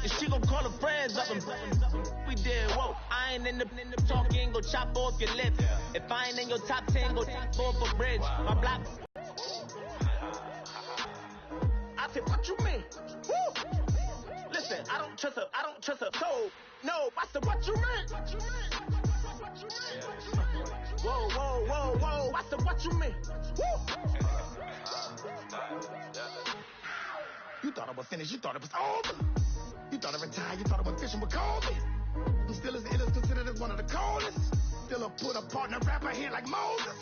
and she gon' call her friends up and we did, whoa. I ain't in the talking, go chop off your lip. If I ain't in your top 10, go top off a bridge. My block. I said, what you mean? Woo! Listen, I don't trust her. So, no, I said, what you mean? Whoa. I said, what you mean? Woo! You thought I was finished, you thought it was over. You thought I retired, you thought I was fishing with Kobe. I'm still as ill as considered as one of the coldest. Still a put a partner rapper here like Moses.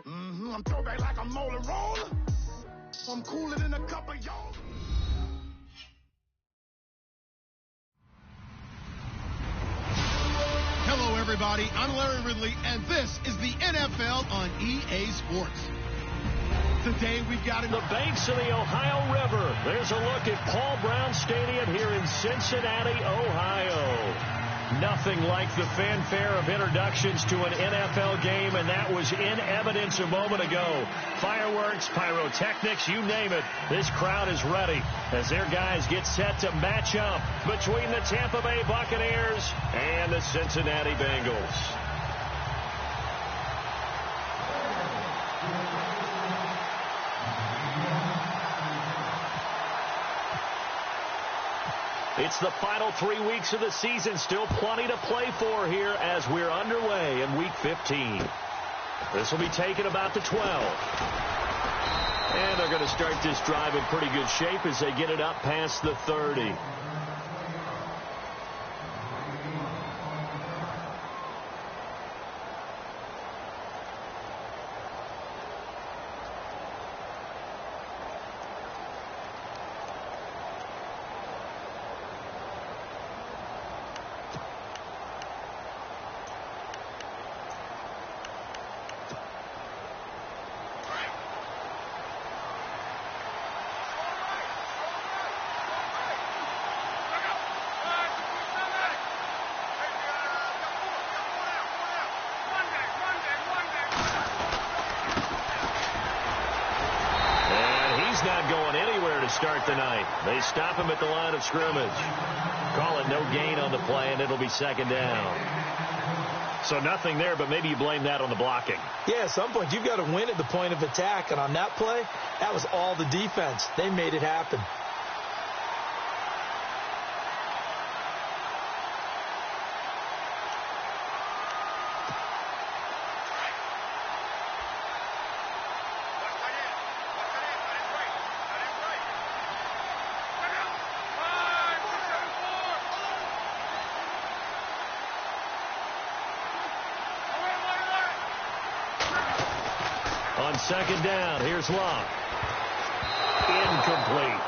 I'm throwback like a molar roller. I'm cooler than a cup of y'all. Hello, everybody. I'm Larry Ridley, and this is the NFL on EA Sports. Today we've got the banks of the Ohio River. There's a look at Paul Brown Stadium here in Cincinnati, Ohio. Nothing like the fanfare of introductions to an NFL game, and that was in evidence a moment ago. Fireworks, pyrotechnics, you name it. This crowd is ready as their guys get set to match up between the Tampa Bay Buccaneers and the Cincinnati Bengals. It's the final 3 weeks of the season. Still plenty to play for here as we're underway in Week 15. This will be taken about the 12. And they're going to start this drive in pretty good shape as they get it up past the 30. Not going anywhere to start the night. They stop him at the line of scrimmage. Call it no gain on the play, and it'll be second down. So nothing there, but maybe you blame that on the blocking. Yeah, at some point you've got to win at the point of attack, and on that play, that was all the defense. They made it happen. On second down, here's Locke. Incomplete.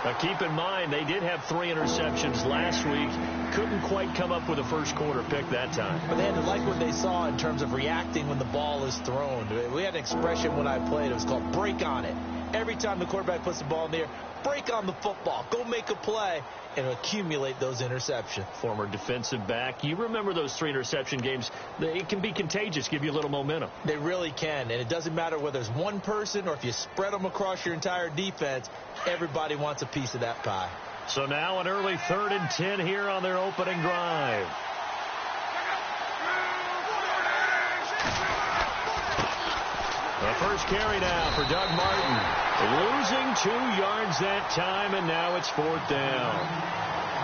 Now keep in mind, they did have 3 interceptions last week. Couldn't quite come up with a first quarter pick that time. But they had to like what they saw in terms of reacting when the ball is thrown. We had an expression when I played. It was called break on it. Every time the quarterback puts the ball in the air, break on the football. Go make a play and accumulate those interceptions. Former defensive back. You remember those 3 interception games. It can be contagious, give you a little momentum. They really can, and it doesn't matter whether it's one person or if you spread them across your entire defense. Everybody wants a piece of that pie. So now an early 3rd and 10 here on their opening drive. The first carry now for Doug Martin. Losing 2 yards that time, and now it's 4th down.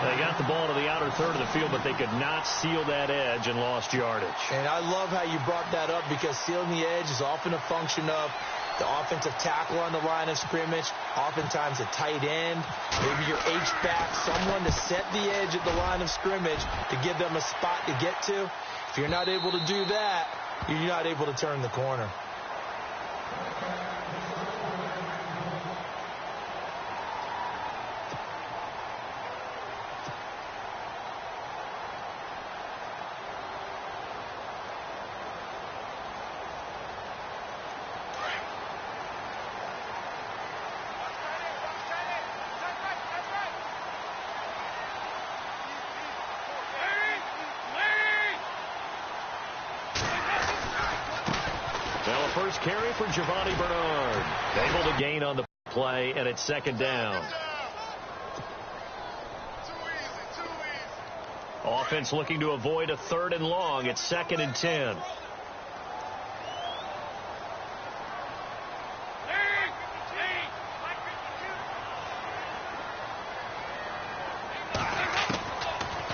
They got the ball to the outer third of the field, but they could not seal that edge and lost yardage. And I love how you brought that up, because sealing the edge is often a function of the offensive tackle on the line of scrimmage, oftentimes a tight end, maybe your H-back, someone to set the edge at the line of scrimmage to give them a spot to get to. If you're not able to do that, you're not able to turn the corner. First carry for Giovanni Bernard. Able to gain on the play, and it's second down. Offense looking to avoid a 3rd and long. It's 2nd and 10.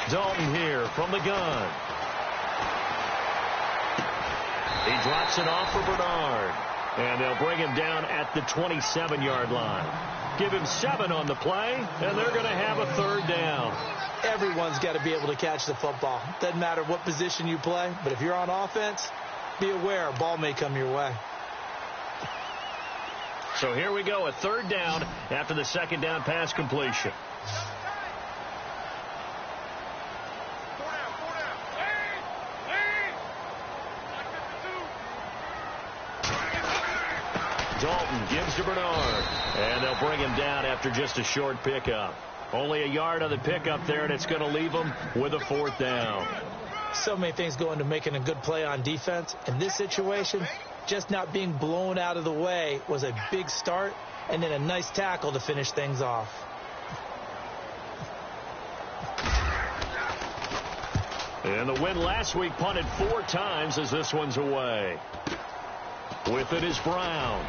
Dalton here from the gun. He drops it off for Bernard. And they'll bring him down at the 27-yard line. Give him 7 on the play, and they're going to have a 3rd down. Everyone's got to be able to catch the football. Doesn't matter what position you play, but if you're on offense, be aware a ball may come your way. So here we go, a 3rd down after the 2nd down pass completion. Dalton gives to Bernard, and they'll bring him down after just a short pickup. Only a yard on the pickup there, and it's going to leave them with a 4th down. So many things go into making a good play on defense. In this situation, just not being blown out of the way was a big start, and then a nice tackle to finish things off. And the win last week punted 4 times as this one's away. With it is Brown.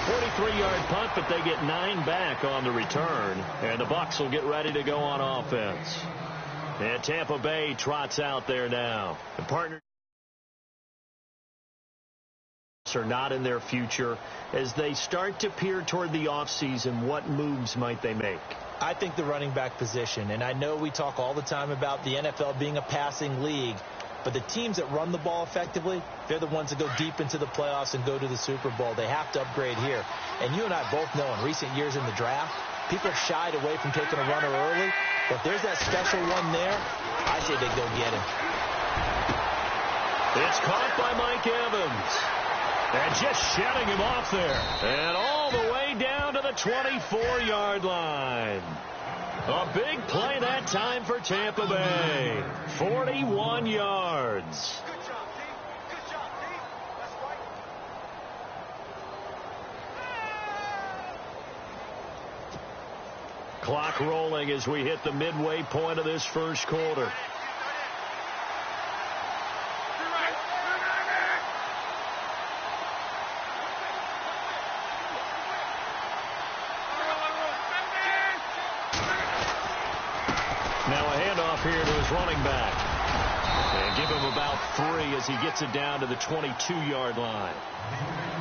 43-yard punt, but they get 9 back on the return. And the Bucs will get ready to go on offense. And Tampa Bay trots out there now. The partners are not in their future as they start to peer toward the offseason. What moves might they make? I think the running back position, and I know we talk all the time about the NFL being a passing league, but the teams that run the ball effectively, they're the ones that go deep into the playoffs and go to the Super Bowl. They have to upgrade here. And you and I both know in recent years in the draft, people have shied away from taking a runner early. But if there's that special one there, I say they go get him. It's caught by Mike Evans. And just shedding him off there. And all the way down to the 24-yard line. A big play that time for Tampa Bay. 41 yards. Clock rolling as we hit the midway point of this first quarter. Now a handoff here to his running back. And give him about 3 as he gets it down to the 22-yard line.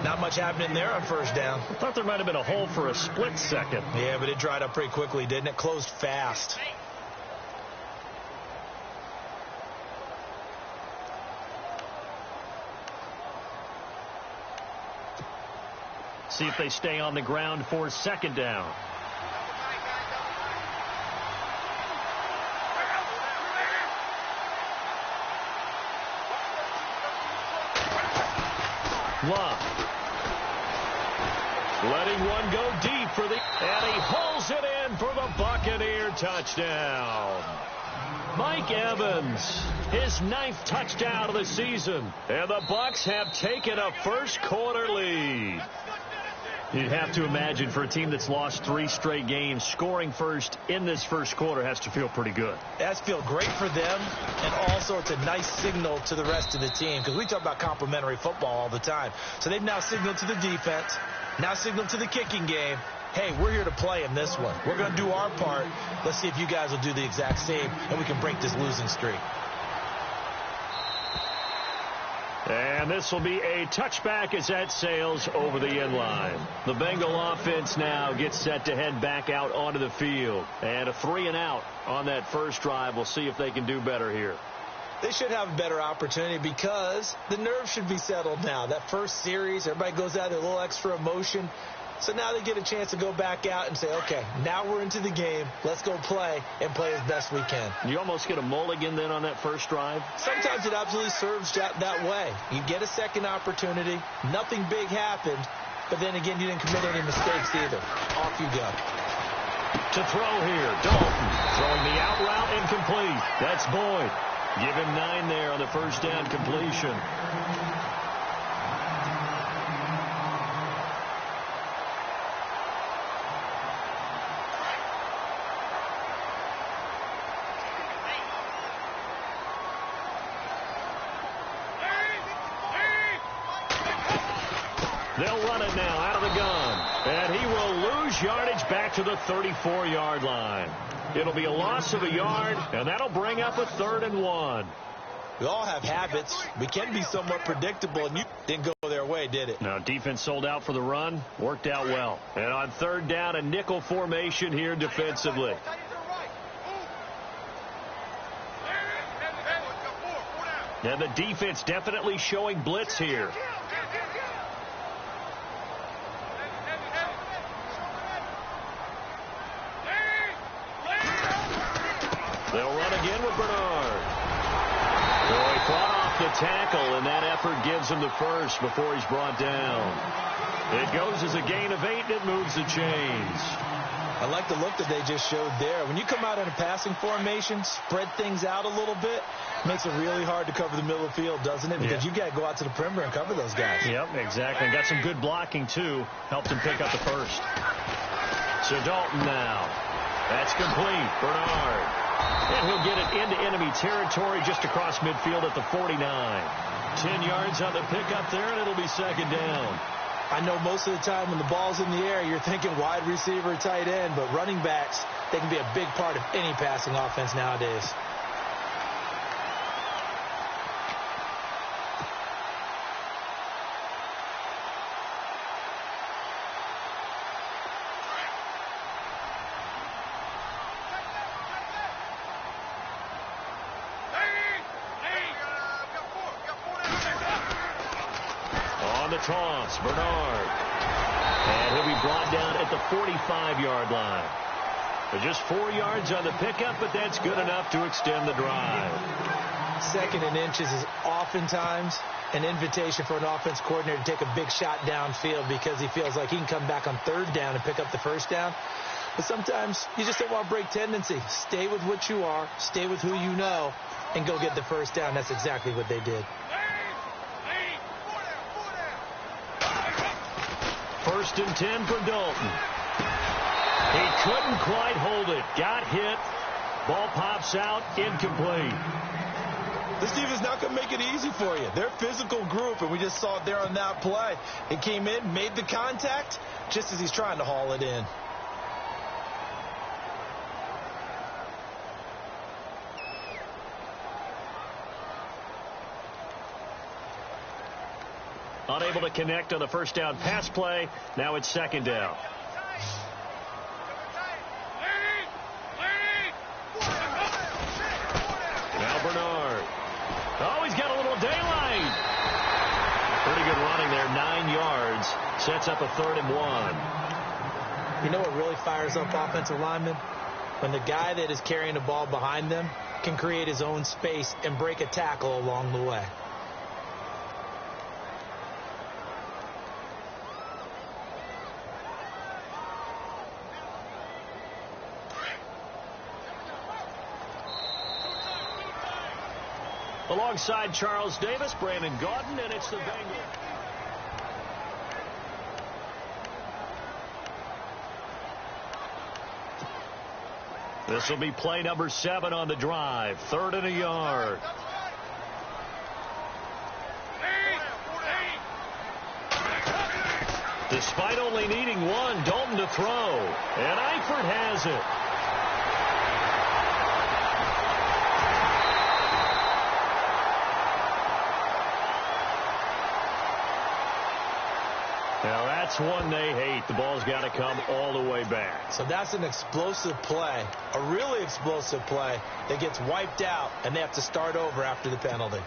Not much happening there on first down. I thought there might have been a hole for a split second. Yeah, but it dried up pretty quickly, didn't it? Closed fast. See if they stay on the ground for 2nd down. Love. Letting one go deep for the... And he pulls it in for the Buccaneer touchdown. Mike Evans, his 9th touchdown of the season. And the Bucs have taken a first quarter lead. You'd have to imagine for a team that's lost 3 straight games, scoring first in this first quarter has to feel pretty good. That's feel great for them, and also it's a nice signal to the rest of the team because we talk about complementary football all the time. So they've now signaled to the defense, now signaled to the kicking game, hey, we're here to play in this one. We're going to do our part. Let's see if you guys will do the exact same, and we can break this losing streak. And this will be a touchback as that sails over the end line. The Bengal offense now gets set to head back out onto the field. And a 3-and-out on that first drive. We'll see if they can do better here. They should have a better opportunity because the nerves should be settled now. That first series, everybody goes out with a little extra emotion. So now they get a chance to go back out and say, okay, now we're into the game. Let's go play and play as best we can. You almost get a mulligan then on that first drive? Sometimes it absolutely serves that way. You get a second opportunity. Nothing big happened. But then again, you didn't commit any mistakes either. Off you go. To throw here, Dalton throwing the out route incomplete. That's Boyd. Give him 9 there on the first down completion. They'll run it now out of the gun. And he will lose yardage back to the 34-yard line. It'll be a loss of a yard, and that'll bring up a 3rd and 1. We all have habits. We can be somewhat predictable, and you didn't go their way, did it? No, defense sold out for the run. Worked out well. And on 3rd down, a nickel formation here defensively. Now the defense definitely showing blitz here. They'll run again with Bernard. Boy, fought off the tackle, and that effort gives him the first before he's brought down. It goes as a gain of 8, and it moves the chains. I like the look that they just showed there. When you come out in a passing formation, spread things out a little bit, makes it really hard to cover the middle of the field, doesn't it? Because you got to go out to the perimeter and cover those guys. Yep, exactly. Got some good blocking, too. Helped him pick up the first. So Dalton now. That's complete. Bernard. And he'll get it into enemy territory just across midfield at the 49. 10 yards on the pickup there, and it'll be 2nd down. I know most of the time when the ball's in the air, you're thinking wide receiver, tight end, but running backs, they can be a big part of any passing offense nowadays. Toss, Bernard. And he'll be brought down at the 45-yard line. But just 4 yards on the pickup, but that's good enough to extend the drive. 2nd and inches is oftentimes an invitation for an offense coordinator to take a big shot downfield because he feels like he can come back on 3rd down and pick up the 1st down. But sometimes you just don't want to break tendency. Stay with what you are, stay with who you know, and go get the 1st down. That's exactly what they did. 1st and 10 for Dalton. He couldn't quite hold it. Got hit. Ball pops out. Incomplete. This team is not going to make it easy for you. They're a physical group, and we just saw it there on that play. It came in, made the contact, just as he's trying to haul it in. Unable to connect on the 1st down pass play. Now it's 2nd down. Now Bernard. Oh, he's got a little daylight. Pretty good running there. 9 yards. Sets up a 3rd and 1. You know what really fires up offensive linemen? When the guy that is carrying the ball behind them can create his own space and break a tackle along the way. Alongside Charles Davis, Brandon Gaudin, and it's the Bengals. This will be play number 7 on the drive. 3rd and a yard. Despite only needing 1, Dalton to throw. And Eifert has it. Now that's one they hate. The ball's got to come all the way back. So that's an explosive play, a really explosive play that gets wiped out, and they have to start over after the penalty.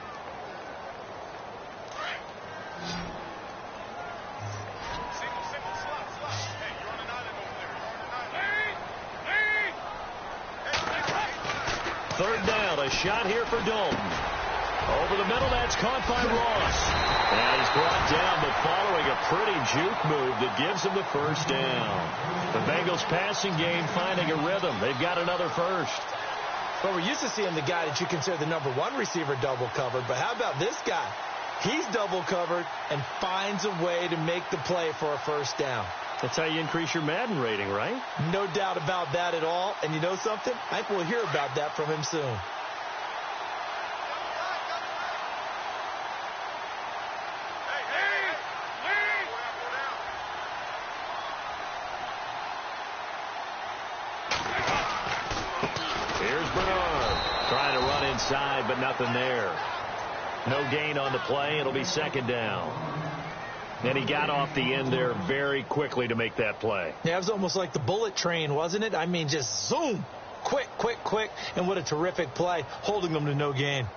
Third down, a shot here for Dalton. Over the middle, that's caught by Ross. And he's brought down, but following a pretty juke move that gives him the first down. The Bengals passing game finding a rhythm. They've got another first. Well, we're used to seeing the guy that you consider the number 1 receiver double covered, but how about this guy? He's double covered and finds a way to make the play for a first down. That's how you increase your Madden rating, right? No doubt about that at all. And you know something? I think we'll hear about that from him soon. Bernard trying to run inside, but nothing there. No gain on the play. It'll be second down. And he got off the end there very quickly to make that play. Yeah, it was almost like the bullet train, wasn't it? I mean, just zoom. Quick, quick, quick. And what a terrific play, holding them to no gain.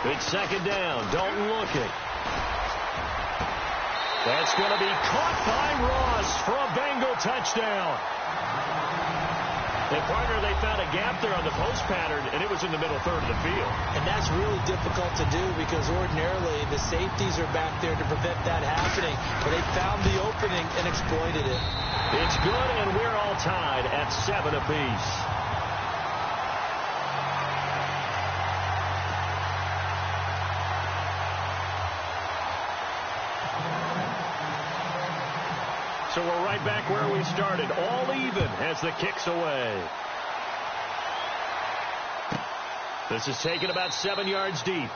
It's second down. Dalton looking. That's going to be caught by Ross for a Bengal touchdown. And partner, they found a gap there on the post pattern, and it was in the middle third of the field. And that's really difficult to do because ordinarily the safeties are back there to prevent that happening. But they found the opening and exploited it. It's good, and we're all tied at 7 apiece. So we're right back where we started, all even as the kick's away. This is taken about 7 yards deep.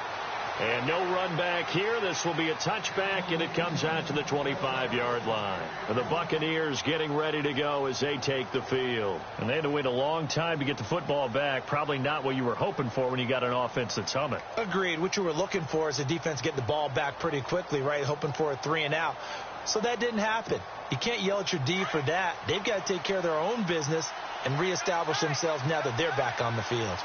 And no run back here. This will be a touchback, and it comes out to the 25-yard line. And the Buccaneers getting ready to go as they take the field. And they had to wait a long time to get the football back. Probably not what you were hoping for when you got an offense that's humming. Agreed. What you were looking for is the defense getting the ball back pretty quickly, right? Hoping for a 3-and-out. So that didn't happen. You can't yell at your D for that. They've got to take care of their own business and reestablish themselves now that they're back on the field.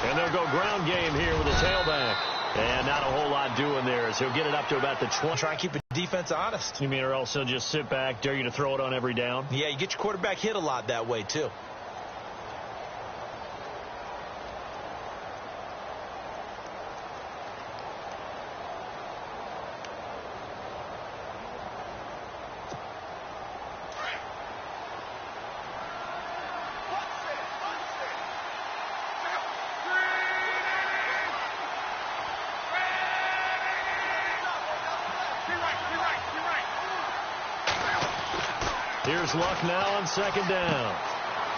And they'll go ground game here with a tailback. And not a whole lot doing there as he'll get it up to about the 20. Try and keep the defense honest. You mean or else he'll just sit back, dare you to throw it on every down? Yeah, you get your quarterback hit a lot that way, too. Here's Luck now on second down.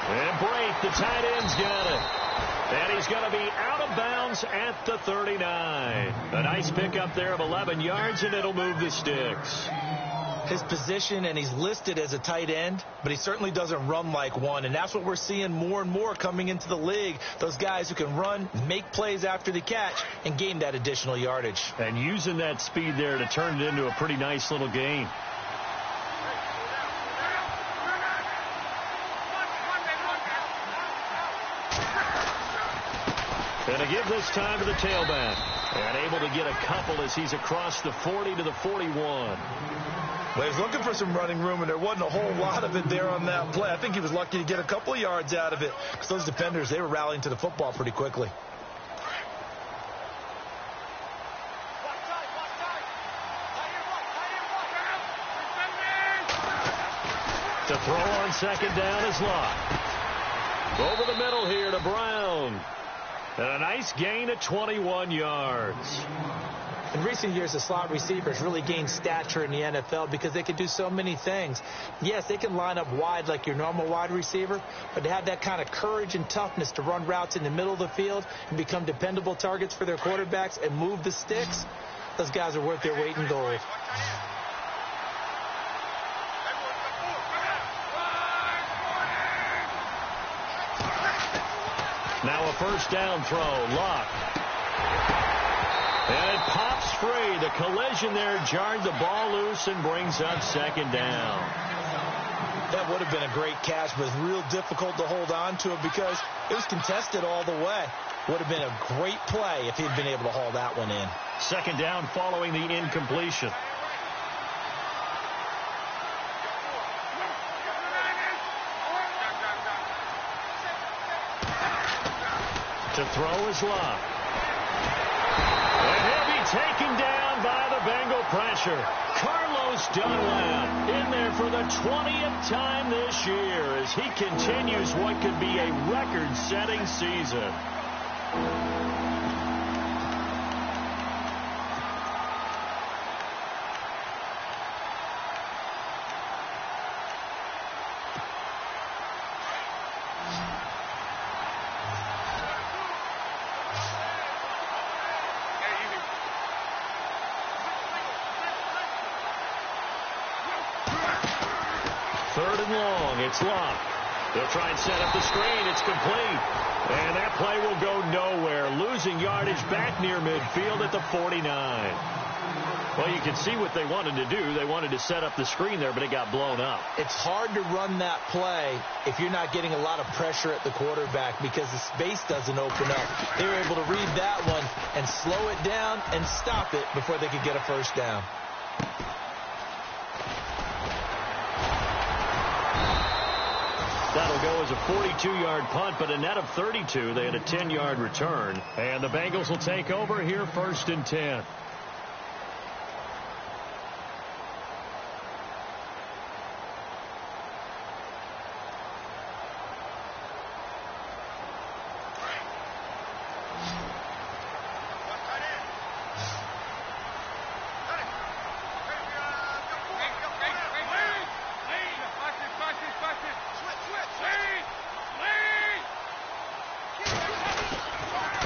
And Brate, the tight end's got it. And he's going to be out of bounds at the 39. A nice pickup there of 11 yards, and it'll move the sticks. His position, and he's listed as a tight end, but he certainly doesn't run like one, and that's what we're seeing more and more coming into the league. Those guys who can run, make plays after the catch, and gain that additional yardage. And using that speed there to turn it into a pretty nice little gain. And to give this time to the tailback. And able to get a couple as he's across the 40 to the 41. Well, he was looking for some running room, and there wasn't a whole lot of it there on that play. I think he was lucky to get a couple of yards out of it because those defenders, they were rallying to the football pretty quickly. To throw on second down is Luck. Over the middle here to Brown. And a nice gain of 21 yards. In recent years, the slot receivers really gained stature in the NFL because they can do so many things. Yes, they can line up wide like your normal wide receiver, but to have that kind of courage and toughness to run routes in the middle of the field and become dependable targets for their quarterbacks and move the sticks, those guys are worth their weight in gold. Now a first down throw. Luck. And it pops free. The collision there jarred the ball loose and brings up second down. That would have been a great catch, but it's real difficult to hold on to it because it was contested all the way. Would have been a great play if he'd been able to haul that one in. Second down following the incompletion. To throw is Luck. And he'll be taken down by the Bengal pressure. Carlos Dunlap in there for the 20th time this year as he continues what could be a record-setting season. 3rd and long. It's Love. They'll try and set up the screen. It's complete. And that play will go nowhere. Losing yardage back near midfield at the 49. Well, you can see what they wanted to do. They wanted to set up the screen there, but it got blown up. It's hard to run that play if you're not getting a lot of pressure at the quarterback because the space doesn't open up. They were able to read that one and slow it down and stop it before they could get a first down. That'll go as a 42-yard punt, but a net of 32. They had a 10-yard return. And the Bengals will take over here 1st and 10.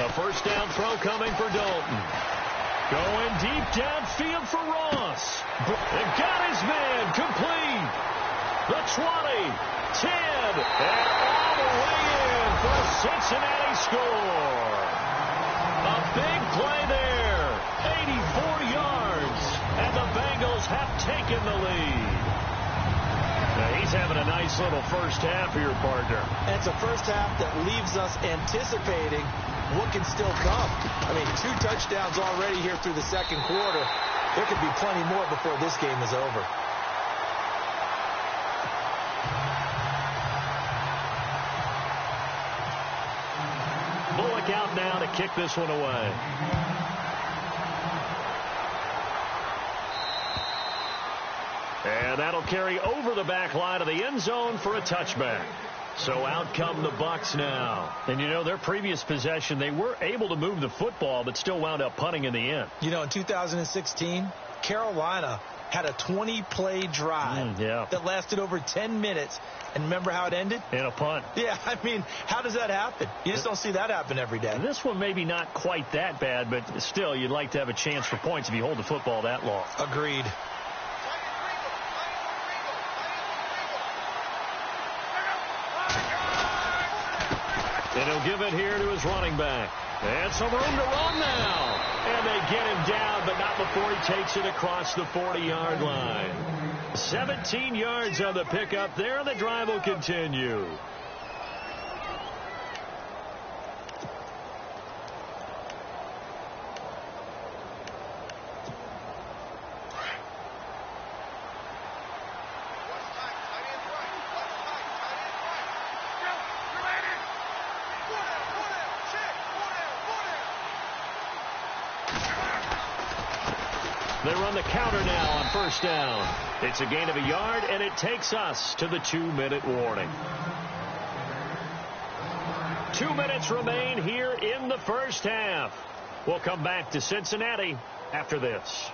A first down throw coming for Dalton. Going deep downfield for Ross. And got his man complete. The 20, 10, and all the way in for a Cincinnati score. A big play there. 84 yards. And the Bengals have taken the lead. Now he's having a nice little first half here, partner. And it's a first half that leaves us anticipating what can still come. I mean, 2 touchdowns already here through the second quarter. There could be plenty more before this game is over. Bullock out now to kick this one away. And that'll carry over the back line of the end zone for a touchback. So out come the Bucs now. And, you know, their previous possession, they were able to move the football, but still wound up punting in the end. You know, in 2016, Carolina had a 20-play drive that lasted over 10 minutes. And remember how it ended? In a punt. Yeah, I mean, how does that happen? You just don't see that happen every day. This one maybe not quite that bad, but still, you'd like to have a chance for points if you hold the football that long. Agreed. And he'll give it here to his running back. And some room to run now. And they get him down, but not before he takes it across the 40-yard line. 17 yards on the pickup there, and the drive will continue. They run the counter now on first down. It's a gain of a yard, and it takes us to the 2-minute warning. 2 minutes remain here in the first half. We'll come back to Cincinnati after this.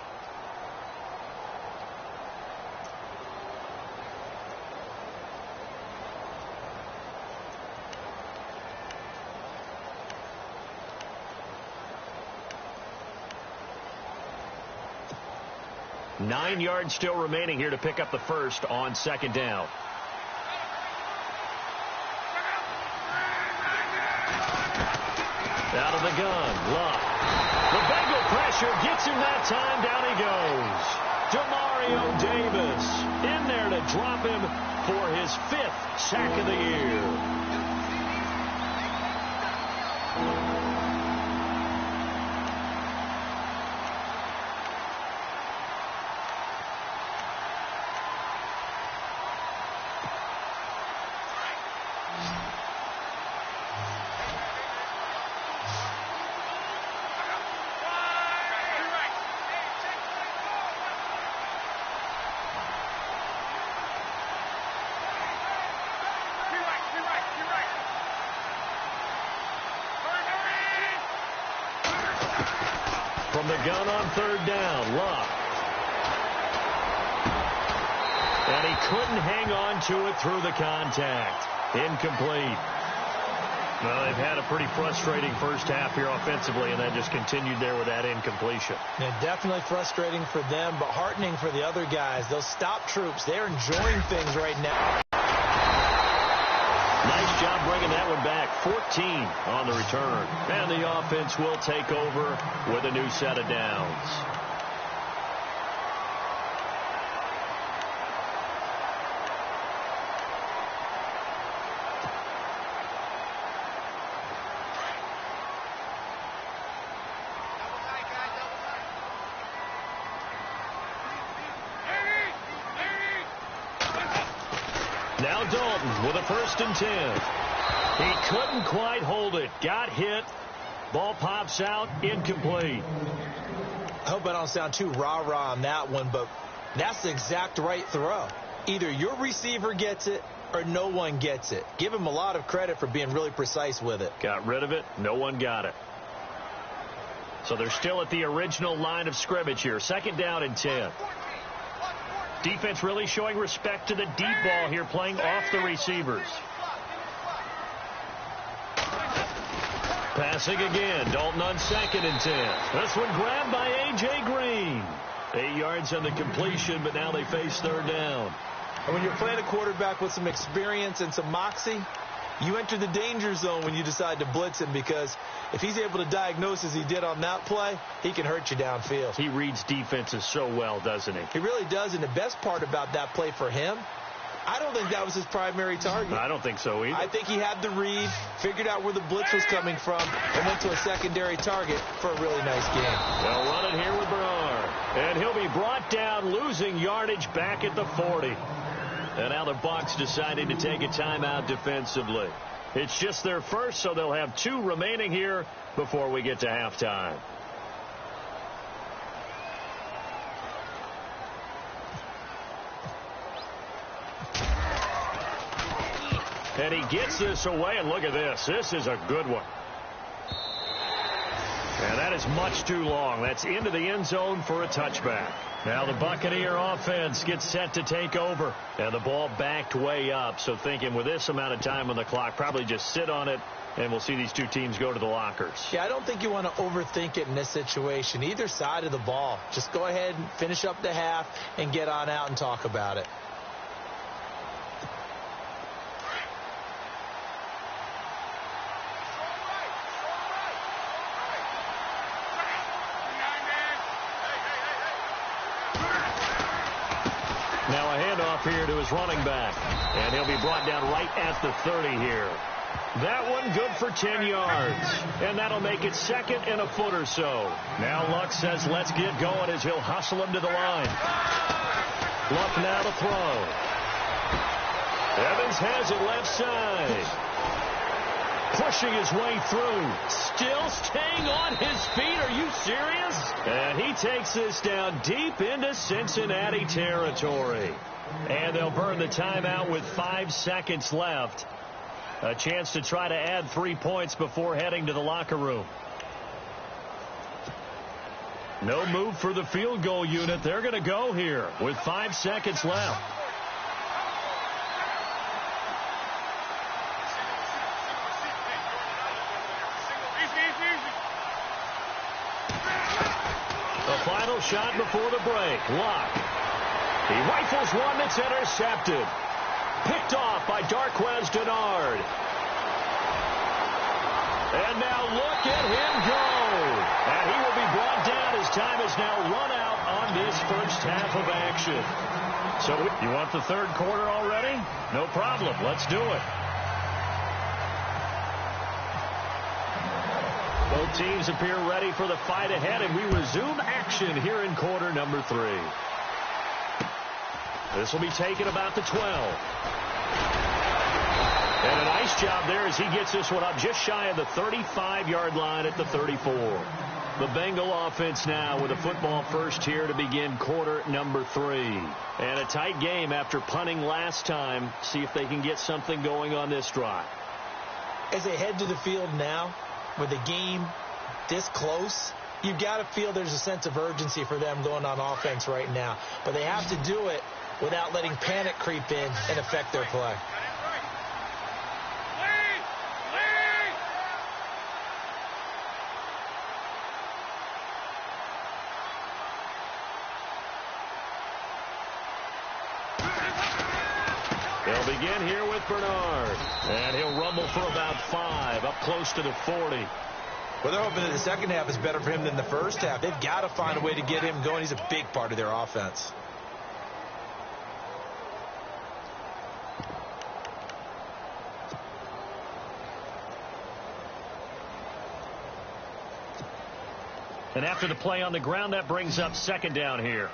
Nine yards still remaining here to pick up the first on second down. Out of the gun, Luck. The Bengal pressure gets him that time. Down he goes. Demario Davis in there to drop him for his 5th sack of the year. From the gun on third down, Luck. And he couldn't hang on to it through the contact. Incomplete. Well, they've had a pretty frustrating first half here offensively, and then just continued there with that incompletion. Yeah, definitely frustrating for them, but heartening for the other guys. Those stop troops, they're enjoying things right now. Nice job bringing that one back. 14 on the return. And the offense will take over with a new set of downs. Now Dalton with a 1st and 10. He couldn't quite hold it. Got hit. Ball pops out. Incomplete. I hope I don't sound too rah-rah on that one, but that's the exact right throw. Either your receiver gets it or no one gets it. Give him a lot of credit for being really precise with it. Got rid of it. No one got it. So they're still at the original line of scrimmage here. 2nd down and 10. Defense really showing respect to the deep ball here, playing off the receivers. Passing again. Dalton on 2nd and 10. This one grabbed by A.J. Green. 8 yards on the completion, but now they face 3rd down. And when you're playing a quarterback with some experience and some moxie, you enter the danger zone when you decide to blitz him, because if he's able to diagnose as he did on that play, he can hurt you downfield. He reads defenses so well, doesn't he? He really does, and the best part about that play for him, I don't think that was his primary target. I don't think so either. I think he had the read, figured out where the blitz was coming from, and went to a secondary target for a really nice game. They'll run it here with Bernard. And he'll be brought down, losing yardage back at the 40. And now the Bucs decided to take a timeout defensively. It's just their first, so they'll have 2 remaining here before we get to halftime. And he gets this away, and look at this. This is a good one. And that is much too long. That's into the end zone for a touchback. Now the Buccaneer offense gets set to take over. And the ball backed way up. So thinking with this amount of time on the clock, probably just sit on it, and we'll see these 2 teams go to the lockers. Yeah, I don't think you want to overthink it in this situation. Either side of the ball. Just go ahead and finish up the half and get on out and talk about it. Now a handoff here to his running back. And he'll be brought down right at the 30 here. That one good for 10 yards. And that'll make it 2nd and a foot or so. Now Luck says let's get going as he'll hustle him to the line. Luck now to throw. Evans has it left side. Pushing his way through. Still staying on his feet. Are you serious? And he takes this down deep into Cincinnati territory. And they'll burn the timeout with 5 seconds left. A chance to try to add 3 points before heading to the locker room. No move for the field goal unit. They're going to go here with 5 seconds left. The final shot before the break. Luck. He rifles one that's intercepted. Picked off by Darquez Dennard. And now look at him go. And he will be brought down as time is now run out on this first half of action. So you want the 3rd quarter already? No problem. Let's do it. Both teams appear ready for the fight ahead, and we resume action here in quarter number 3. This will be taken about the 12. And a nice job there as he gets this one up just shy of the 35-yard line at the 34. The Bengal offense now with a football first here to begin quarter number 3. And a tight game after punting last time. See if they can get something going on this drive. As they head to the field now, with the game this close, you've got to feel there's a sense of urgency for them going on offense right now. But they have to do it without letting panic creep in and affect their play. They'll begin here with Bernard. And he'll rumble for about 5, up close to the 40. Well, they're hoping that the second half is better for him than the first half. They've got to find a way to get him going. He's a big part of their offense. And after the play on the ground, that brings up second down here.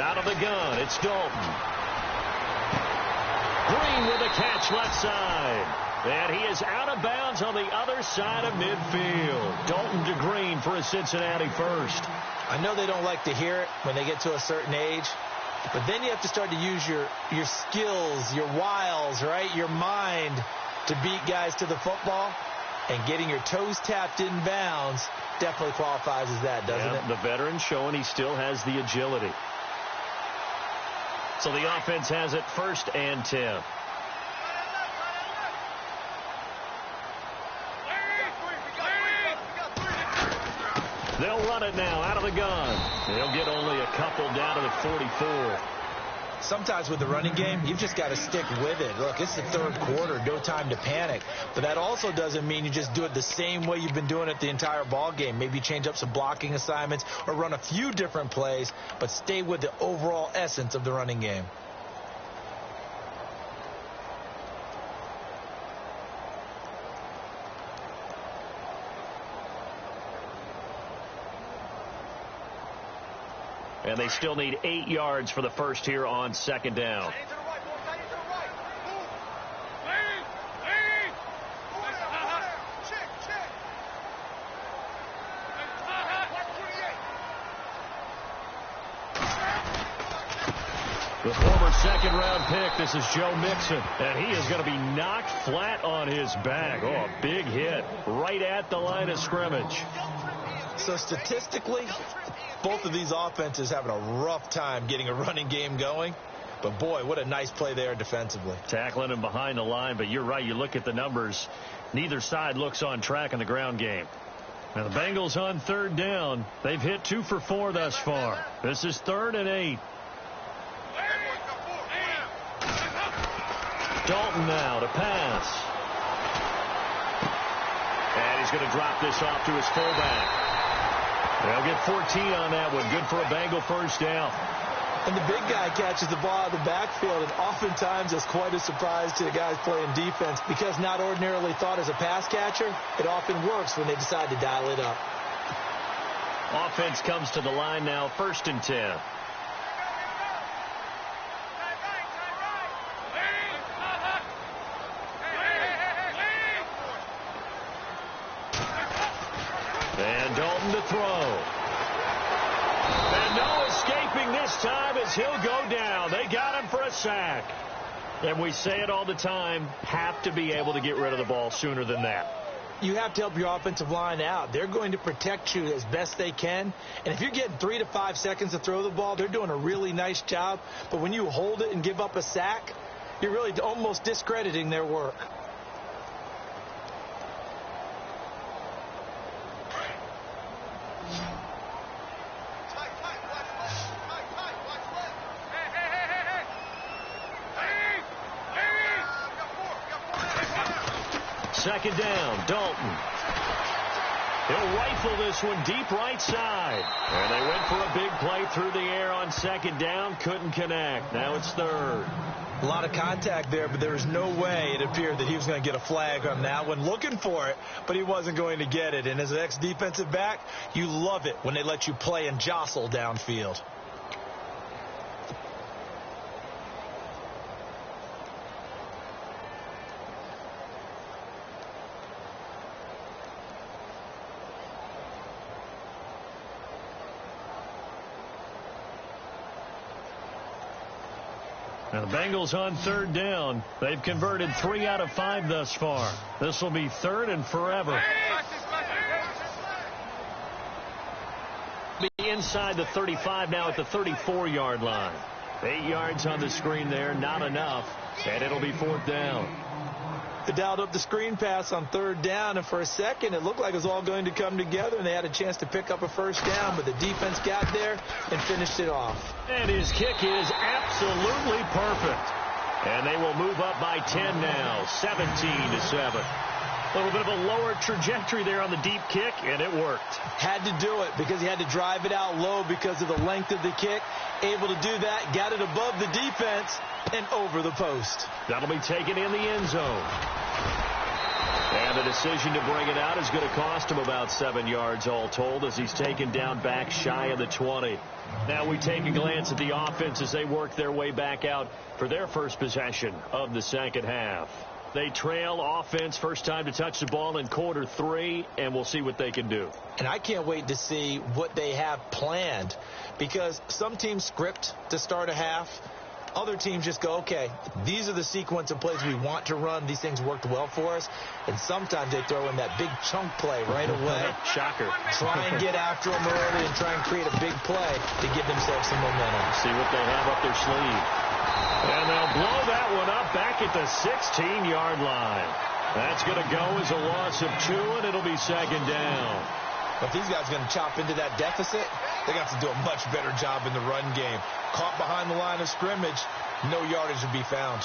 Out of the gun, it's Dalton. Green with a catch left side. And he is out of bounds on the other side of midfield. Dalton to Green for a Cincinnati first. I know they don't like to hear it when they get to a certain age, but then you have to start to use your skills, your wiles, right? Your mind to beat guys to the football. And getting your toes tapped in bounds definitely qualifies as that, doesn't it? The veteran showing he still has the agility. So the offense has it 1st and 10. They'll run it now out of the gun. They'll get only a couple down to the 44. Sometimes with the running game, you've just got to stick with it. Look, it's the third quarter, no time to panic. But that also doesn't mean you just do it the same way you've been doing it the entire ball game. Maybe change up some blocking assignments or run a few different plays, but stay with the overall essence of the running game. And they still need 8 yards for the first here on second down. The former second-round pick, this is Joe Mixon, and he is going to be knocked flat on his back. Oh, a big hit right at the line of scrimmage. So statistically, both of these offenses having a rough time getting a running game going. But, boy, what a nice play there defensively. Tackling him behind the line, but you're right. You look at the numbers. Neither side looks on track in the ground game. Now, the Bengals on third down. They've hit 2 for 4 thus far. This is 3rd and 8. Dalton now to pass. And he's going to drop this off to his fullback. They'll get 14 on that one. Good for a Bengal first down. And the big guy catches the ball out of the backfield, and oftentimes it's quite a surprise to the guys playing defense because not ordinarily thought as a pass catcher, it often works when they decide to dial it up. Offense comes to the line now, 1st and 10. And Dalton to throw. And no escaping this time as he'll go down. They got him for a sack. And we say it all the time, have to be able to get rid of the ball sooner than that. You have to help your offensive line out. They're going to protect you as best they can. And if you're getting 3 to 5 seconds to throw the ball, they're doing a really nice job. But when you hold it and give up a sack, you're really almost discrediting their work. Second down, Dalton. He'll rifle this one deep right side. And they went for a big play through the air on second down. Couldn't connect. Now it's 3rd. A lot of contact there, but there was no way it appeared that he was going to get a flag on that one. Looking for it, but he wasn't going to get it. And as an ex-defensive back, you love it when they let you play and jostle downfield. Now the Bengals on third down. They've converted 3 out of 5 thus far. This will be 3rd and forever. Be inside the 35 now at the 34-yard line. 8 yards on the screen there, not enough. And it'll be 4th down. dialed up the screen pass on 3rd down, and for a second it looked like it was all going to come together, and they had a chance to pick up a 1st down, but the defense got there and finished it off. And his kick is absolutely perfect. And they will move up by 10 now, 17-7. A little bit of a lower trajectory there on the deep kick, and it worked. Had to do it because he had to drive it out low because of the length of the kick. Able to do that, got it above the defense and over the post. That'll be taken in the end zone. And the decision to bring it out is going to cost him about 7 yards all told as he's taken down back shy of the 20. Now we take a glance at the offense as they work their way back out for their first possession of the second half. They trail offense, first time to touch the ball in quarter 3, and we'll see what they can do. And I can't wait to see what they have planned, because some teams script to start a half. Other teams just go, okay, these are the sequence of plays we want to run. These things worked well for us. And sometimes they throw in that big chunk play right away. Shocker. Try and get after them early and try and create a big play to give themselves some momentum. See what they have up their sleeve. And they'll blow that one up back at the 16-yard line. That's going to go as a loss of 2, and it'll be 2nd down. But these guys are going to chop into that deficit. They got to do a much better job in the run game. Caught behind the line of scrimmage, no yardage to be found.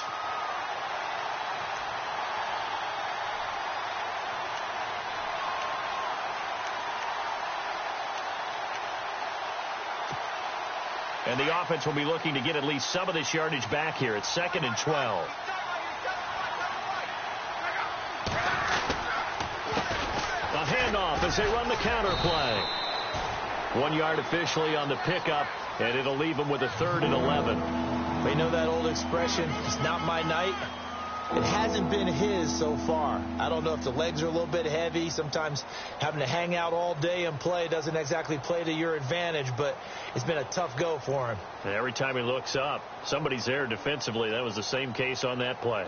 And the offense will be looking to get at least some of this yardage back here. It's 2nd and 12. A handoff as they run the counter play. 1 yard officially on the pickup, and it'll leave them with a 3rd and 11. We know that old expression, it's not my night. It hasn't been his so far. I don't know if the legs are a little bit heavy. Sometimes having to hang out all day and play doesn't exactly play to your advantage, but it's been a tough go for him. And every time he looks up, somebody's there defensively. That was the same case on that play.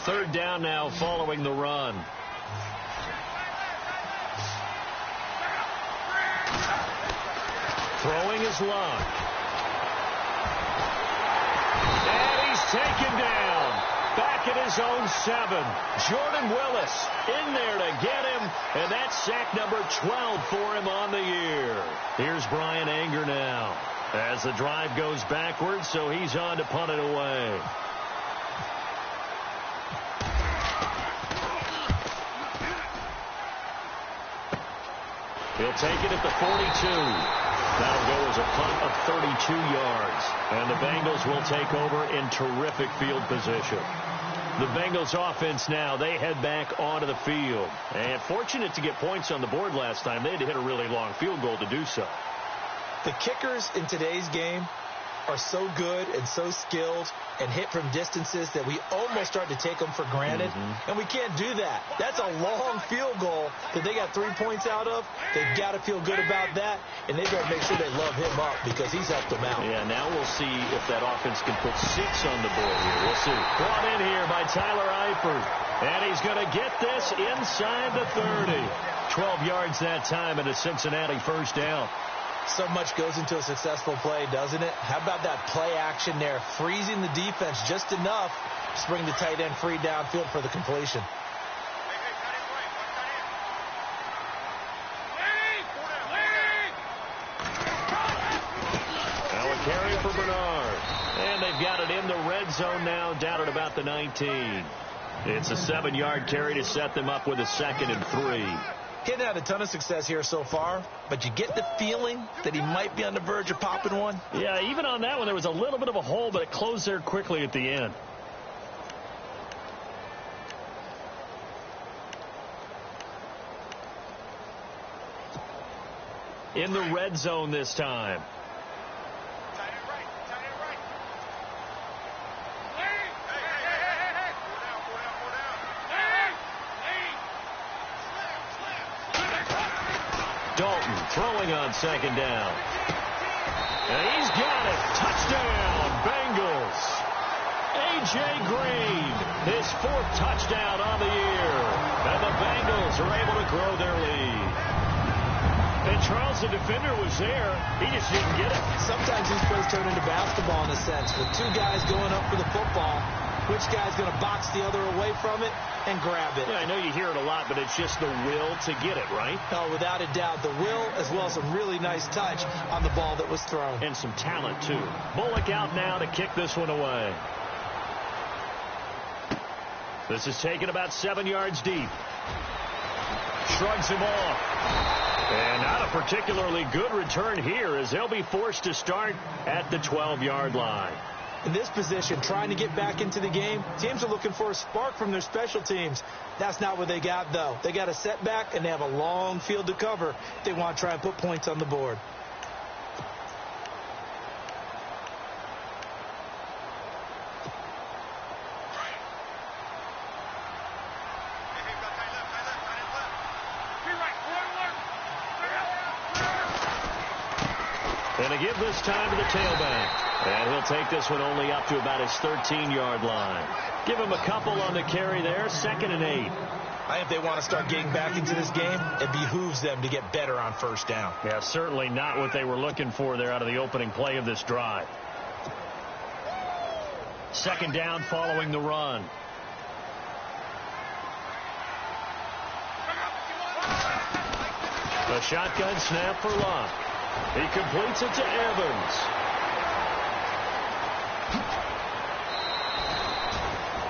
Third down now following the run. Throwing his luck. And he's taken down. Back at his own 7. Jordan Willis in there to get him. And that's sack number 12 for him on the year. Here's Brian Anger now as the drive goes backwards, so he's on to punt it away. He'll take it at the 42. That'll go as a punt of 32 yards. And the Bengals will take over in terrific field position. The Bengals offense now, they head back onto the field. And fortunate to get points on the board last time. They had to hit a really long field goal to do so. The kickers in today's game are so good and so skilled and hit from distances that we almost start to take them for granted. And we can't do that. That's a long field goal that they got 3 points out of. They've got to feel good about that, and they've got to make sure they love him up because he's helped them out. Yeah, now we'll see if that offense can put 6 on the board here. We'll see. Brought in here by Tyler Eifert, and he's going to get this inside the 30. 12 yards that time, and a Cincinnati first down. So much goes into a successful play, doesn't it? How about that play action there? Freezing the defense just enough to bring the tight end free downfield for the completion. Now a carry for Bernard. And they've got it in the red zone now, down at about the 19. It's a 7-yard carry to set them up with a 2nd and 3. He hasn't had a ton of success here so far, but you get the feeling that he might be on the verge of popping one. Yeah, even on that one, there was a little bit of a hole, but it closed there quickly at the end. In the red zone this time. Dalton throwing on 2nd down. And he's got it. Touchdown, Bengals. A.J. Green, his 4th touchdown on the year. And the Bengals are able to grow their lead. And Charles, the defender, was there. He just didn't get it. Sometimes these plays turn into basketball in a sense. With two guys going up for the football, which guy's going to box the other away from it and grab it? Yeah, I know you hear it a lot, but it's just the will to get it, right? Oh, without a doubt. The will as well as some really nice touch on the ball that was thrown. And some talent, too. Bullock out now to kick this one away. This is taken about 7 yards deep. Shrugs him off. And not a particularly good return here as they'll be forced to start at the 12-yard line. In this position, trying to get back into the game, teams are looking for a spark from their special teams. That's not what they got, though. They got a setback, and they have a long field to cover if they want to try and put points on the board. And to give this time to the tailback. And he'll take this one only up to about his 13-yard line. Give him a couple on the carry there. 2nd and 8. I think if they want to start getting back into this game, it behooves them to get better on first down. Yeah, certainly not what they were looking for there out of the opening play of this drive. 2nd down following the run. A shotgun snap for Luck. He completes it to Evans.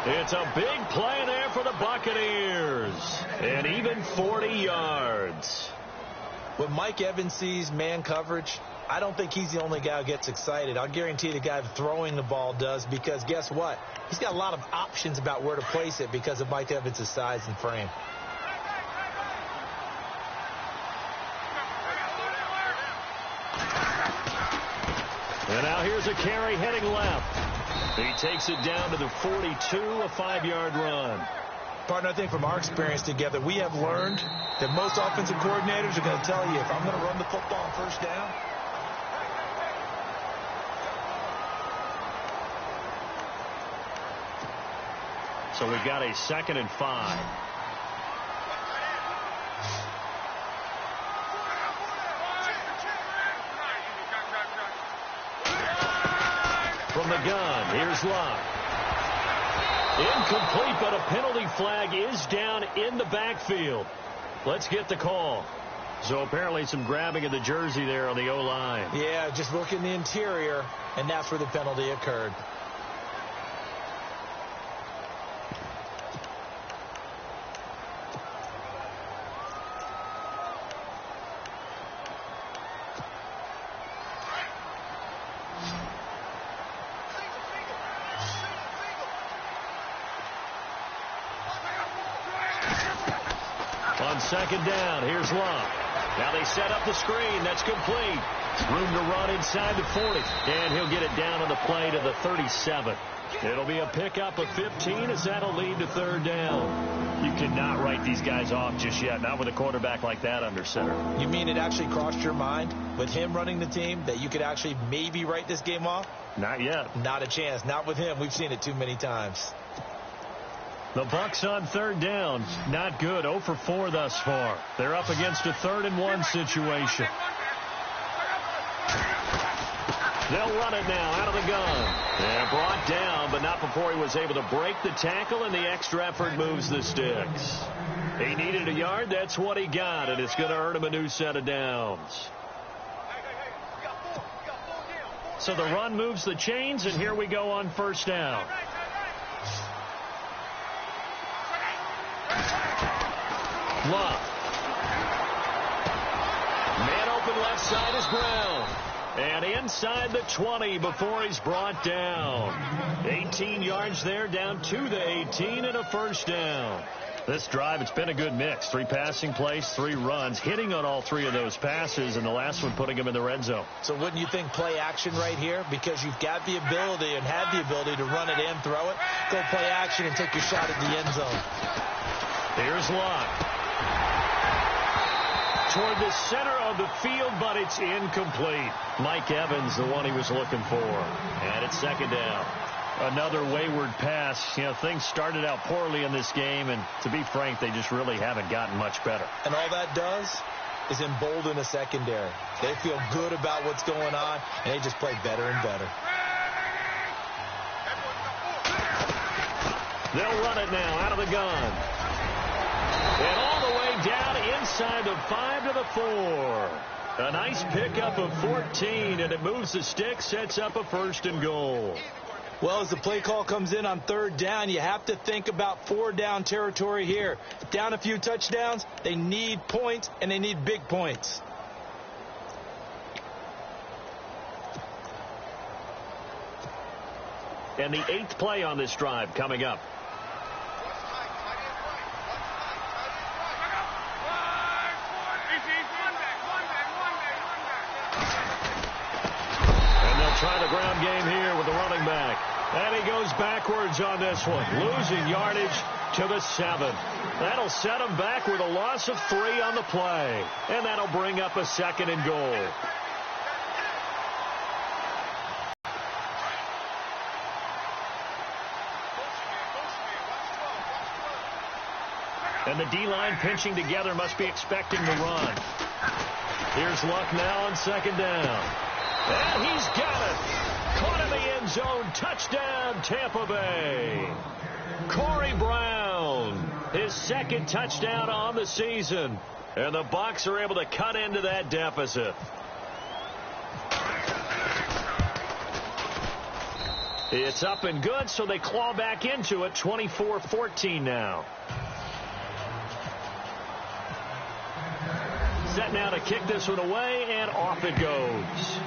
It's a big play there for the Buccaneers. And even 40 yards. When Mike Evans sees man coverage, I don't think he's the only guy who gets excited. I'll guarantee the guy throwing the ball does, because guess what? He's got a lot of options about where to place it because of Mike Evans' size and frame. And now here's a carry heading left. He takes it down to the 42, a 5-yard run. Partner, I think from our experience together, we have learned that most offensive coordinators are going to tell you, if I'm going to run the football on first down, so we've got a 2nd and 5. From the gun, here's Luck. Incomplete, but a penalty flag is down in the backfield. Let's get the call. So apparently some grabbing of the jersey there on the O-line. Yeah, just look in the interior, and that's where the penalty occurred. On 2nd down, here's Luck. Now they set up the screen. That's complete. Room to run inside the 40. And he'll get it down on the play to the 37. It'll be a pickup of 15 as that'll lead to 3rd down. You cannot write these guys off just yet, not with a quarterback like that under center. You mean it actually crossed your mind with him running the team that you could actually maybe write this game off? Not yet. Not a chance. Not with him. We've seen it too many times. The Bucs on 3rd down. Not good. 0 for 4 thus far. They're up against a 3rd and 1 situation. They'll run it now out of the gun. And brought down, but not before he was able to break the tackle, and the extra effort moves the sticks. He needed a yard. That's what he got, and it's going to earn him a new set of downs. So the run moves the chains, and here we go on 1st down. Luck. Man open left side is Brown. And inside the 20 before he's brought down. 18 yards there, down to the 18, and a 1st down. This drive, it's been a good mix. 3 passing plays, 3 runs, hitting on all 3 of those passes, and the last one putting him in the red zone. So wouldn't you think play action right here? Because you've got the ability and had the ability to run it in, throw it, go play action, and take your shot at the end zone. Here's Luck. Toward the center of the field, but it's incomplete. Mike Evans, the one he was looking for. And it's 2nd down. Another wayward pass. You know, things started out poorly in this game, and to be frank, they just really haven't gotten much better. And all that does, is embolden the secondary. They feel good about what's going on, and they just play better and better. They'll run it now out of the gun. And all the way down inside the 5 to the 4. A nice pickup of 14, and it moves the stick, sets up a 1st and goal. Well, as the play call comes in on 3rd down, you have to think about 4-down territory here. Down a few touchdowns, they need points, and they need big points. And the 8th play on this drive coming up. And they'll try the ground game here with the running back. And he goes backwards on this one, losing yardage to the 7. That'll set him back with a loss of 3 on the play. And that'll bring up a 2nd and goal. And the D-line pinching together, must be expecting the run. Here's Luck now on 2nd down. And he's got it. Caught in the end zone. Touchdown, Tampa Bay. Corey Brown, his 2nd touchdown on the season. And the Bucs are able to cut into that deficit. It's up and good, so they claw back into it. 24-14 now. Set now to kick this one away, and off it goes.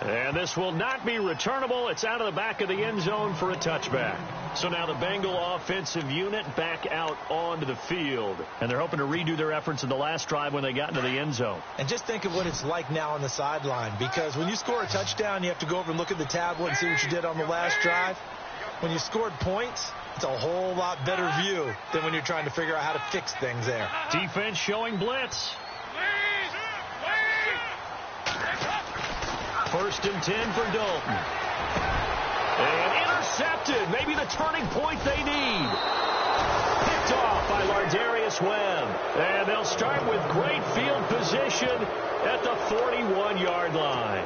And this will not be returnable. It's out of the back of the end zone for a touchback. So now the Bengal offensive unit back out onto the field. And they're hoping to redo their efforts in the last drive when they got into the end zone. And just think of what it's like now on the sideline. Because when you score a touchdown, you have to go over and look at the tablet and see what you did on the last drive. When you scored points, it's a whole lot better view than when you're trying to figure out how to fix things there. Defense showing blitz. 1st and 10 for Dalton. And intercepted. Maybe the turning point they need. Picked off by Lardarius Webb. And they'll start with great field position at the 41-yard line.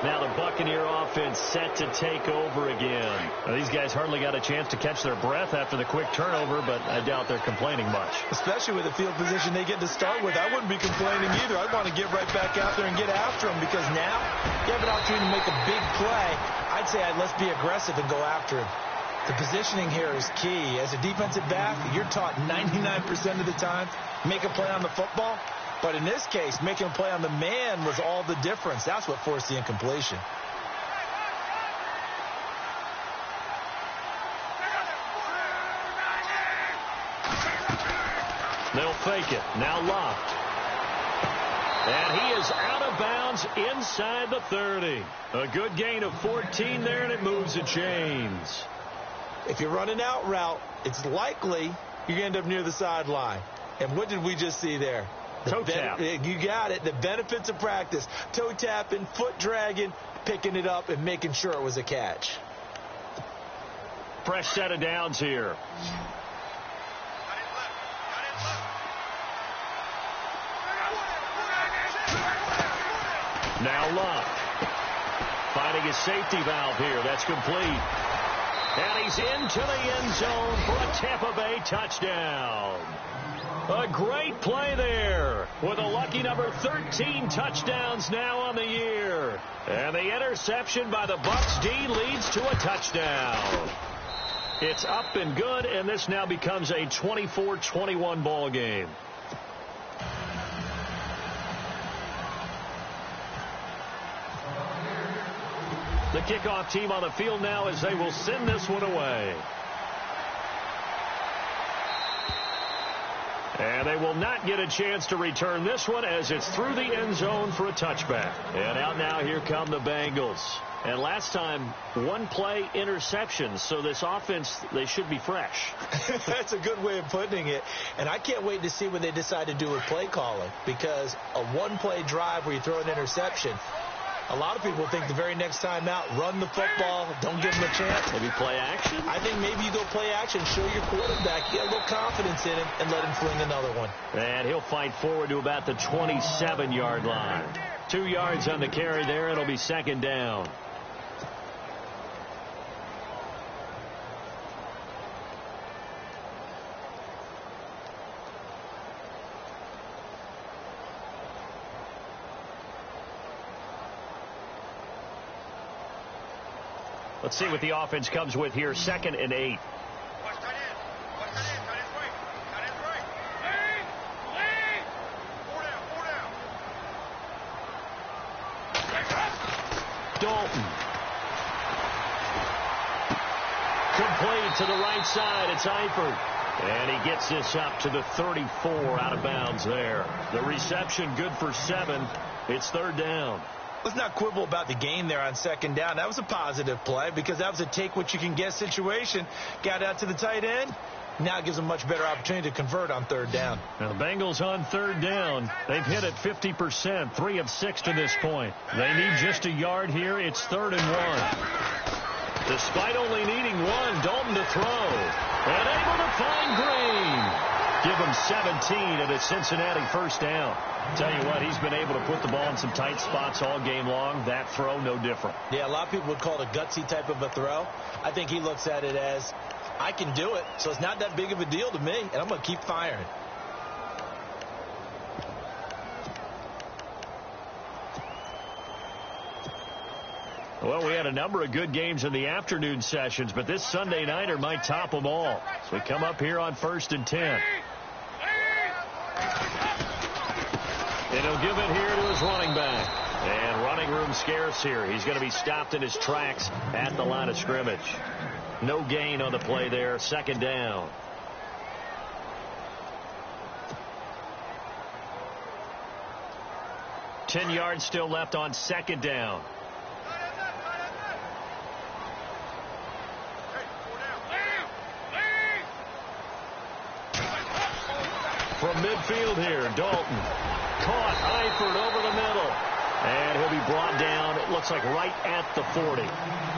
Now the Buccaneer offense set to take over again. Now these guys hardly got a chance to catch their breath after the quick turnover, but I doubt they're complaining much. Especially with the field position they get to start with. I wouldn't be complaining either. I'd want to get right back out there and get after them, because now you have an opportunity to make a big play. I'd say let's be aggressive and go after him. The positioning here is key. As a defensive back, you're taught 99% of the time, make a play on the football. But in this case, making a play on the man was all the difference. That's what forced the incompletion. They'll fake it. Now locked. And he is out of bounds inside the 30. A good gain of 14 there, and it moves the chains. If you're running out route, it's likely you're going to end up near the sideline. And what did we just see there? Toe tap. You got it. The benefits of practice. Toe tapping, foot dragging, picking it up, and making sure it was a catch. Fresh set of downs here. Now Luck. Finding his safety valve here. That's complete. And he's into the end zone for a Tampa Bay touchdown. A great play there with a lucky number 13 touchdowns now on the year. And the interception by the Bucs D leads to a touchdown. It's up and good, and this now becomes a 24-21 ball game. The kickoff team on the field now as they will send this one away. And they will not get a chance to return this one as it's through the end zone for a touchback. And out now, here come the Bengals. And last time, one play interception. So this offense, they should be fresh. That's a good way of putting it. And I can't wait to see what they decide to do with play calling. Because a one-play drive where you throw an interception, A lot of people think the very next time out, run the football, don't give him a chance. Maybe play action? I think maybe you go play action, show your quarterback, get a little confidence in him, and let him fling another one. And he'll fight forward to about the 27-yard line. 2 yards on the carry there. It'll be second down. Let's see what the offense comes with here. 2nd and 8. Dalton. Complete to the right side. It's Eifert. And he gets this up to the 34 out of bounds there. The reception good for 7. It's 3rd down. Let's not quibble about the gain there on 2nd down. That was a positive play because that was a take-what-you-can-get situation. Got out to the tight end. Now it gives them a much better opportunity to convert on 3rd down. Now the Bengals on 3rd down. They've hit it 50%, 3 of 6 to this point. They need just a yard here. It's 3rd and 1. Despite only needing 1, Dalton to throw. And able to find Green. Give him 17 at a Cincinnati 1st down. Tell you what, he's been able to put the ball in some tight spots all game long. That throw, no different. Yeah, a lot of people would call it a gutsy type of a throw. I think he looks at it as, I can do it, so it's not that big of a deal to me, and I'm going to keep firing. Well, we had a number of good games in the afternoon sessions, but this Sunday nighter might top them all. So we come up here on 1st and 10. And he'll give it here to his running back. And running room scarce here. He's going to be stopped in his tracks at the line of scrimmage. No gain on the play there. 2nd down. $10 yards still left on 2nd down. From midfield here, Dalton. Caught Eifert over the middle. And he'll be brought down, it looks like right at the 40.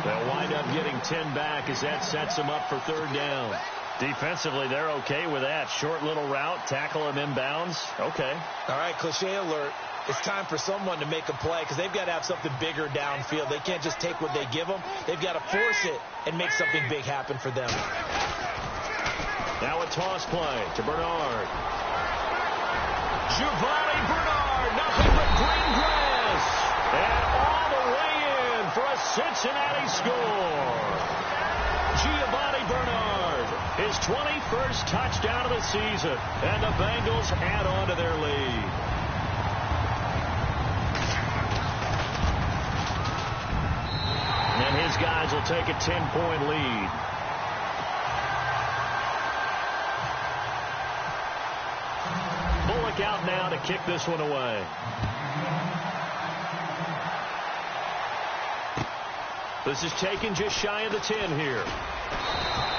They'll wind up getting 10 back as that sets them up for 3rd down. Defensively, they're okay with that. Short little route, tackle him inbounds. Okay. All right, cliche alert. It's time for someone to make a play because they've got to have something bigger downfield. They can't just take what they give them. They've got to force it and make something big happen for them. Now a toss play to Bernard. Giovanni Bernard, nothing but green grass. And all the way in for a Cincinnati score. Giovanni Bernard, his 21st touchdown of the season. And the Bengals add on to their lead. And his guys will take a 10-point lead. Bullock out now to kick this one away. This is taken just shy of the 10 here.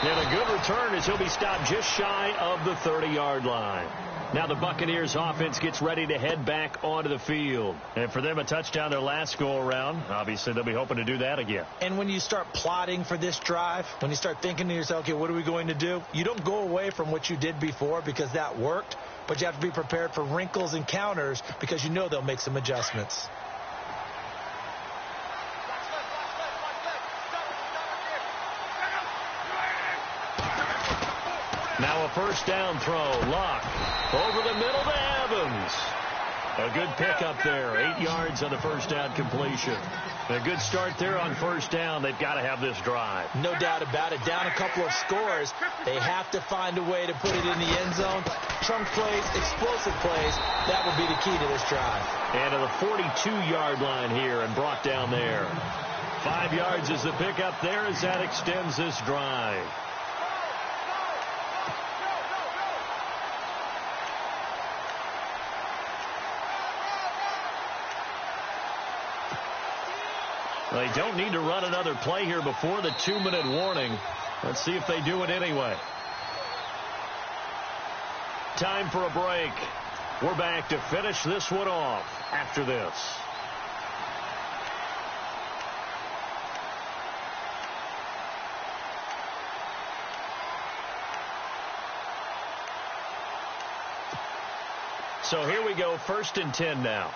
And a good return as he'll be stopped just shy of the 30-yard line. Now the Buccaneers offense gets ready to head back onto the field. And for them, a touchdown their last go-around. Obviously, they'll be hoping to do that again. And when you start plotting for this drive, when you start thinking to yourself, okay, what are we going to do? You don't go away from what you did before because that worked. But you have to be prepared for wrinkles and counters because you know they'll make some adjustments. Now a 1st down throw. Locke over the middle to Evans. A good pickup there. 8 yards on the 1st down completion. A good start there on 1st down. They've got to have this drive. No doubt about it. Down a couple of scores. They have to find a way to put it in the end zone. Chunk plays, explosive plays. That would be the key to this drive. And to the 42-yard line here and brought down there. 5 yards is the pickup there as that extends this drive. They don't need to run another play here before the 2-minute warning. Let's see if they do it anyway. Time for a break. We're back to finish this one off after this. So here we go, 1st and 10 now.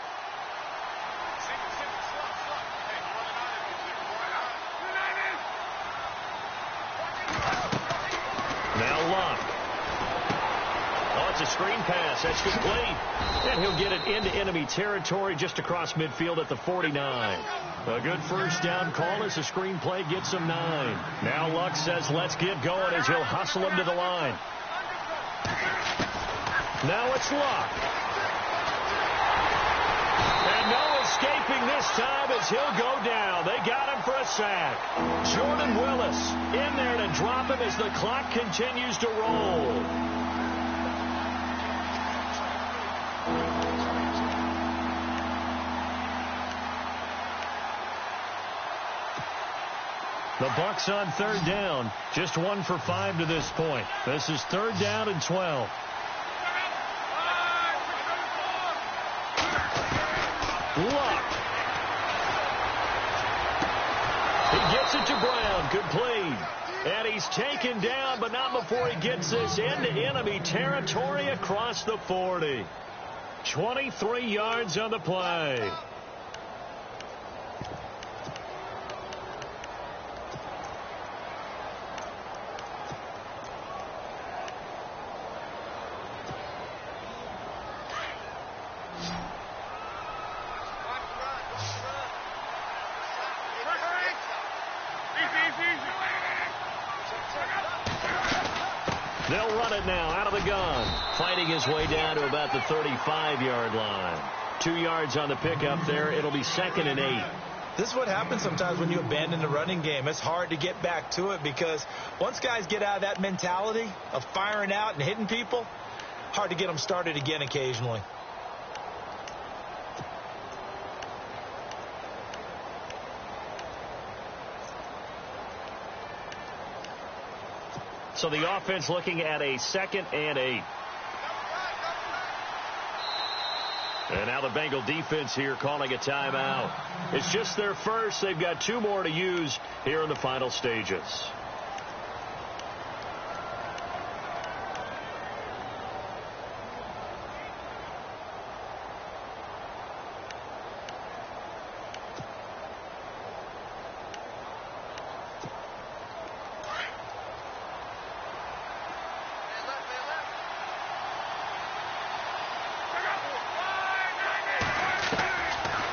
Now Luck. Oh, it's a screen pass. That's complete. And he'll get it into enemy territory just across midfield at the 49. A good first down call as the screen play gets him 9. Now Luck says, let's get going as he'll hustle him to the line. Now it's Luck. And no escaping this time as he'll go down. They got him for a sack. Jordan Willis in there to drop him as the clock continues to roll. The Bucks on 3rd down. Just 1 for 5 to this point. This is 3rd down and 12. Luck. He gets it to Brown. Complete. And he's taken down, but not before he gets this into enemy territory across the 40. 23 yards on the play. They'll run it now out of the gun. Fighting his way down to about the 35-yard line. 2 yards on the pickup there. It'll be 2nd and 8. This is what happens sometimes when you abandon the running game. It's hard to get back to it because once guys get out of that mentality of firing out and hitting people, hard to get them started again occasionally. So the offense looking at a 2nd and 8. And now the Bengal defense here calling a timeout. It's just their first. They've got 2 more to use here in the final stages.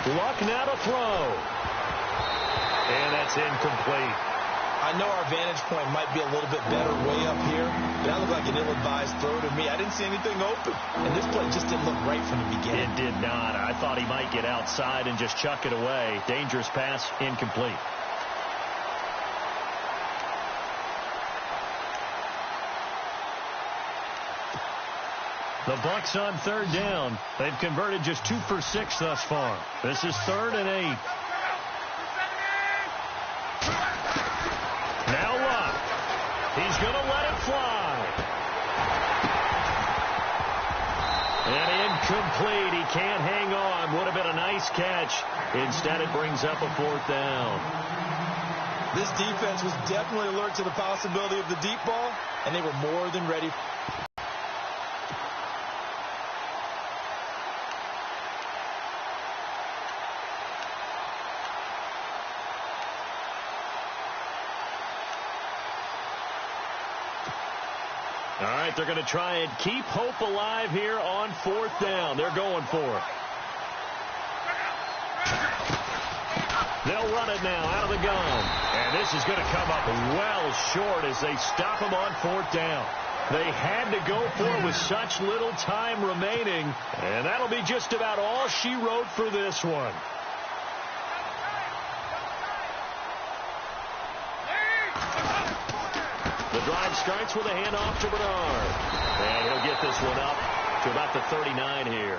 Luck now to throw. And that's incomplete. I know our vantage point might be a little bit better way up here, but that looked like an ill-advised throw to me. I didn't see anything open, and this play just didn't look right from the beginning. It did not. I thought he might get outside and just chuck it away. Dangerous pass, incomplete. The Bucks on 3rd down. They've converted just 2 for 6 thus far. This is 3rd and 8. Now Luck. He's going to let it fly. And incomplete. He can't hang on. Would have been a nice catch. Instead, it brings up a 4th down. This defense was definitely alert to the possibility of the deep ball, and they were more than ready. All right, they're going to try and keep hope alive here on 4th down. They're going for it. They'll run it now out of the gun. And this is going to come up well short as they stop him on 4th down. They had to go for it with such little time remaining. And that'll be just about all she wrote for this one. The drive starts with a handoff to Bernard. And he'll get this one up to about the 39 here.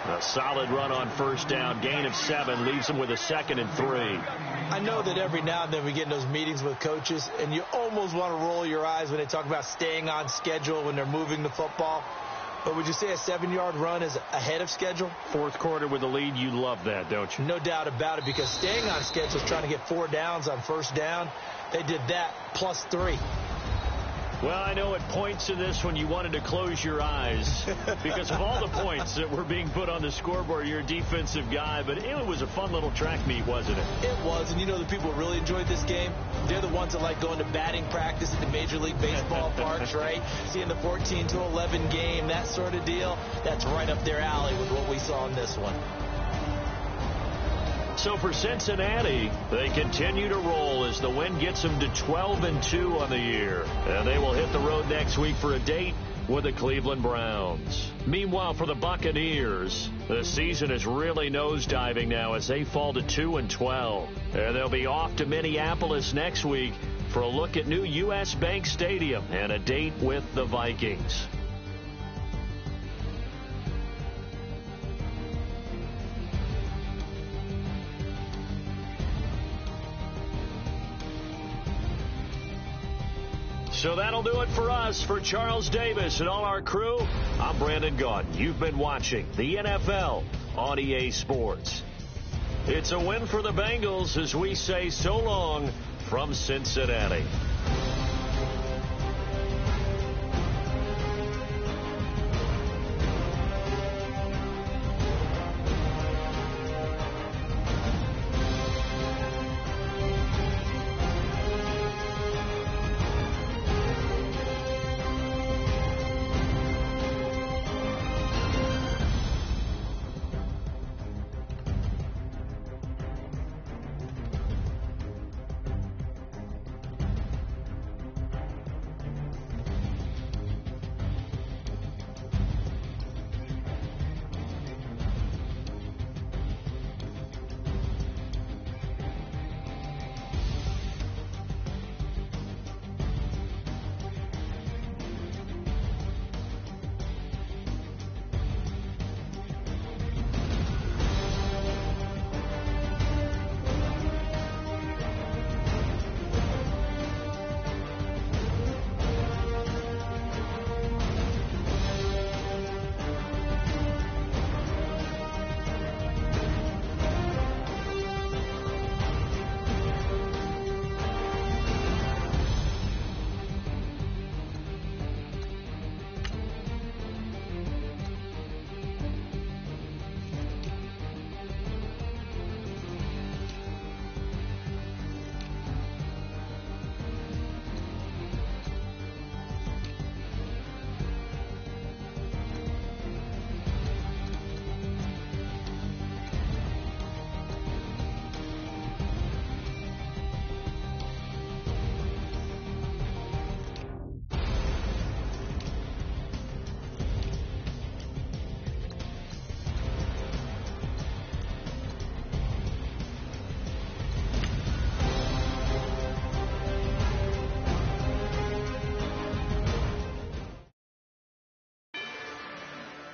A solid run on 1st down. Gain of 7 leaves him with a 2nd and 3. I know that every now and then we get in those meetings with coaches, and you almost want to roll your eyes when they talk about staying on schedule when they're moving the football. But would you say a 7-yard run is ahead of schedule? 4th quarter with the lead, you love that, don't you? No doubt about it, because staying on schedule is trying to get 4 downs on 1st down. They did that plus 3. Well, I know at points in this one you wanted to close your eyes because of all the points that were being put on the scoreboard. You're a defensive guy, but it was a fun little track meet, wasn't it? It was, and you know the people who really enjoyed this game? They're the ones that like going to batting practice at the Major League Baseball parks, right? Seeing the 14-11 game, that sort of deal. That's right up their alley with what we saw in this one. So for Cincinnati, they continue to roll as the win gets them to 12-2 on the year. And they will hit the road next week for a date with the Cleveland Browns. Meanwhile, for the Buccaneers, the season is really nosediving now as they fall to 2-12. And they'll be off to Minneapolis next week for a look at new U.S. Bank Stadium and a date with the Vikings. So that'll do it for us. For Charles Davis and all our crew, I'm Brandon Gaudin. You've been watching the NFL on EA Sports. It's a win for the Bengals as we say so long from Cincinnati.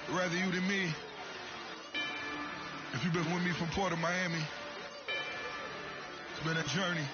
Rather you than me. If you've been with me from Port of Miami, it's been a journey.